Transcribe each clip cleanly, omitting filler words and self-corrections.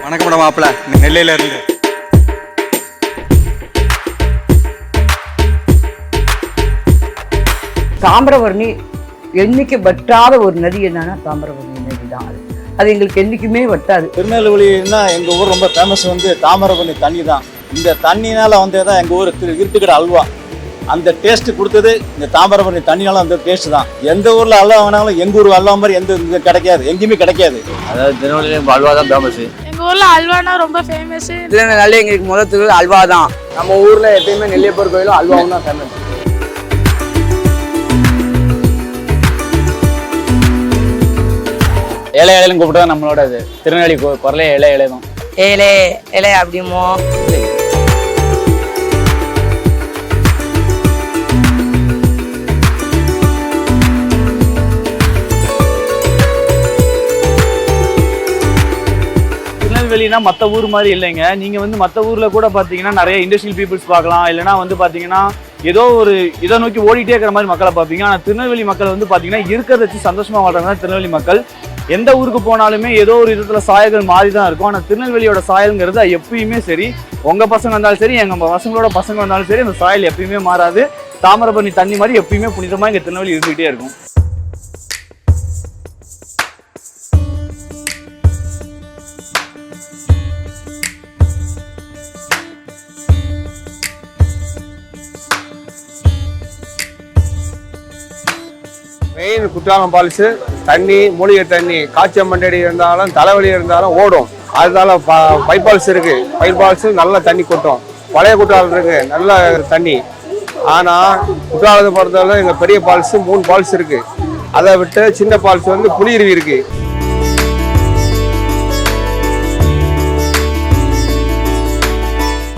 வணக்கம் மேடம் மாப்பிள்ள நெல்லையில இருந்து. தாமிரபரணி என்னைக்கு வற்றாத ஒரு நதி என்னன்னா தாமிரபரணி நதி தான். அது எங்களுக்கு என்னைக்குமே வட்டாது. திருநெல்வேலின்னா எங்க ஊர் ரொம்ப ஃபேமஸ் தாமிரபரணி தண்ணி தான். இந்த தண்ணினால தான் எங்க ஊர் இருட்டுக்கிற அல்வா அந்த டேஸ்ட் கொடுத்தது இந்த தாமிரபரணி தண்ணினால அந்த டேஸ்ட் தான். எந்த ஊர்ல அல்வா வேணாலும் எங்க ஊர் அல்வா மாதிரி எந்த கிடைக்காது, எங்கேயுமே கிடைக்காது. அதாவது திருநெல்வேலி அல்வா தான் ஃபேமஸ். எங்க ஊர்ல அல்வானா ரொம்ப ஃபேமஸ். திருநெல்வேலி எங்களுக்கு முதல் அல்வா தான். நம்ம ஊர்ல எப்பயுமே நெல்லியப்பர் கோயிலும் அல்வாவும் தான் ஃபேமஸ். ஏழை ஏழைன்னு கூப்பிட்டு தான் நம்மளோட இது திருநெல்வேலி குரலே ஏழை ஏழை தான். ஏழை ஏழை அப்படிமோ. திருநெல்வேலினா மற்ற ஊர் மாதிரி இல்லைங்க. நீங்க மற்ற ஊர்ல கூட பாத்தீங்கன்னா நிறைய இண்டஸ்ட்ரியல் பீப்புள்ஸ் பார்க்கலாம், இல்லைன்னா பாத்தீங்கன்னா ஏதோ ஒரு இதை நோக்கி ஓடிட்டே இருக்கிற மாதிரி மக்களை பார்ப்பீங்க. ஆனால் திருநெல்வேலி மக்கள் பாத்தீங்கன்னா இருக்கிறத வச்சு சந்தோஷமா வாழ்றாங்க திருநெல்வேலி மக்கள். எந்த ஊருக்கு போனாலுமே ஏதோ ஒரு விதத்துல சாயல்கள் மாறி தான் இருக்கும். ஆனால் திருநெல்வேலியோட சாயல்ங்கிறது எப்பயுமே சரி, உங்க பசங்க வந்தாலும் சரி, எங்க பசங்களோட பசங்க வந்தாலும் சரி, அந்த சாயல் எப்பயுமே மாறாது. தாமிரபரணி தண்ணி மாதிரி எப்பயுமே புனிதமா இங்க திருநெல்வேலி இருந்துகிட்டே இருக்கும். மெயின் குற்றாலம் ஃபால்ஸு தண்ணி, மூலிகை தண்ணி, காய்ச்சல் மண்டடி இருந்தாலும் தலைவலி இருந்தாலும் ஓடும். அதனால பைப்பால்ஸ் இருக்கு. பைப்பால்ஸு நல்ல தண்ணி கொட்டும். பழைய குற்றாலம் இருக்கு, நல்ல தண்ணி. ஆனால் குற்றாலத்தை பொறுத்தவரை எங்கள் பெரிய ஃபால்ஸு 3 ஃபால்ஸ் இருக்கு. அதை விட்டு சின்ன ஃபால்ஸ் புலியருவி இருக்கு.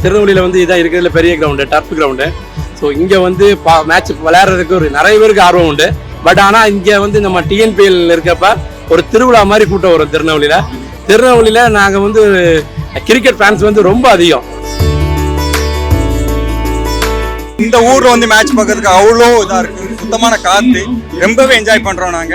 திருநெல்வேலியில் இதான் இருக்கிறதுல பெரிய கிரவுண்டு, டர்ஃப் கிரவுண்டு. ஸோ இங்கே மேட்ச் விளையாடுறதுக்கு நிறைய பேருக்கு ஆர்வம் உண்டு. பட் ஆனால் இங்கே நம்ம டிஎன்பிஎல் இருக்கப்ப ஒரு திருவிழா மாதிரி கூட்டம் வரும் திருநெல்வேலியில் நாங்கள் கிரிக்கெட் ஃபேன்ஸ் ரொம்ப அதிகம். இந்த ஊர்ல மேட்ச் பார்க்கறதுக்கு அவ்வளோ இதா இருக்கு. சுத்தமான காத்து, ரொம்பவே என்ஜாய் பண்றோம் நாங்க.